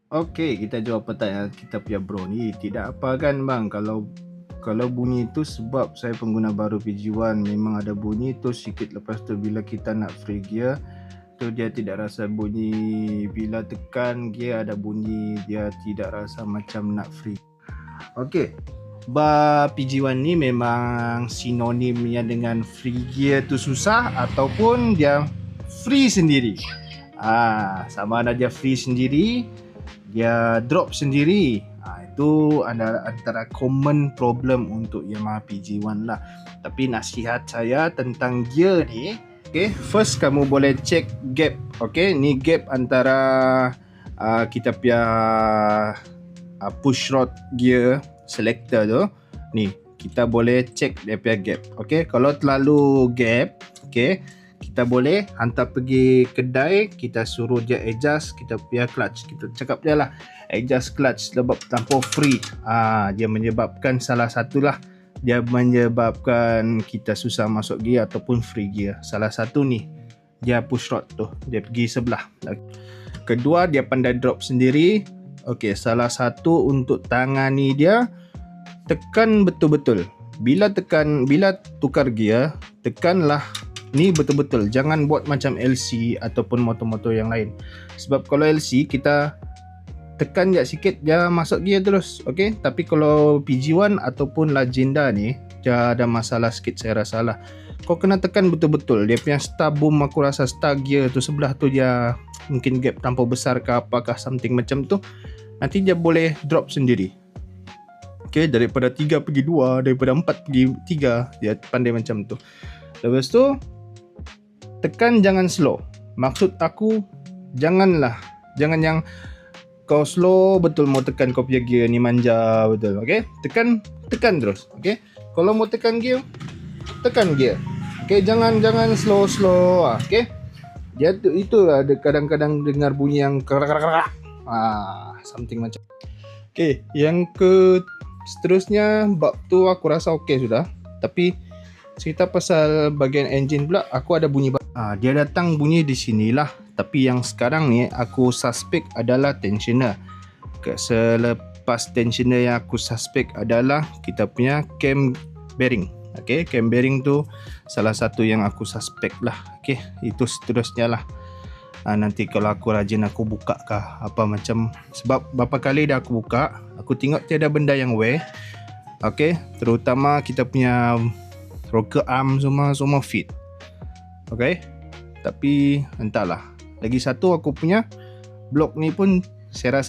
Okey, kita jawab pertanyaan kita punya bro ni. Tidak apa kan bang, kalau bunyi itu sebab saya pengguna baru PG1, memang ada bunyi tu sikit, lepas tu bila kita nak free gear tu dia tidak rasa bunyi, bila tekan gear ada bunyi, dia tidak rasa macam nak free. Okey, PG1 ni memang sinonimnya dengan free gear tu susah ataupun dia free sendiri. Sama ada dia free sendiri, dia drop sendiri. Itu antara common problem untuk Yamaha PG1 lah. Tapi nasihat saya tentang gear ni, okay, first kamu boleh check gap. Okay, ni gap antara kita punya push rod gear selector tu. Ni kita boleh check dia punya gap. Okay, kalau terlalu gap, okay, kita boleh hantar pergi kedai, kita suruh dia adjust kita punya clutch. Kita cakap dia lah adjust clutch sebab tanpa free. Dia menyebabkan salah satulah, dia menyebabkan kita susah masuk gear ataupun free gear. Salah satu ni dia push rod tu, dia pergi sebelah. Kedua, dia pandai drop sendiri. Okey, salah satu untuk tangani dia, tekan betul-betul. Bila tukar gear, tekanlah ni betul-betul. Jangan buat macam LC ataupun motor-motor yang lain. Sebab kalau LC kita tekan je sikit dia masuk gear terus. Okey, tapi kalau PG1 ataupun Legenda ni dia ada masalah sikit saya rasa lah. Kau kena tekan betul-betul. Dia punya star boom, aku rasa star gear tu sebelah tu dia mungkin gap terlampau besar ke apakah something macam tu. Nanti dia boleh drop sendiri. Okey, daripada 3 pergi 2, daripada 4 pergi 3, dia pandai macam tu. Lepas tu tekan jangan slow. Maksud aku jangan yang kau slow betul mau tekan kau punya gear ni manja betul. Okey, tekan terus. Okey, kalau mau tekan gear, tekan gear. Okey, jangan slow. Okey, dia tu itu ada kadang-kadang dengar bunyi yang kerak. Something macam. Okey, yang seterusnya bab tu aku rasa okey sudah. Tapi cerita pasal bahagian engine pula, aku ada bunyi. Dia datang bunyi di sinilah. Tapi yang sekarang ni aku suspek adalah tensioner. Selepas tensioner yang aku suspek adalah kita punya cam bearing. Okey, cam bearing tu salah satu yang aku suspek lah. Okey, itu seterusnya lah. Nanti kalau aku rajin aku buka kah apa macam, sebab berapa kali dah aku buka, aku tengok tiada benda yang wear. Okey, terutama kita punya rocker arm semua fit. Okey, tapi entahlah. Lagi satu aku punya blok ni pun saya rasa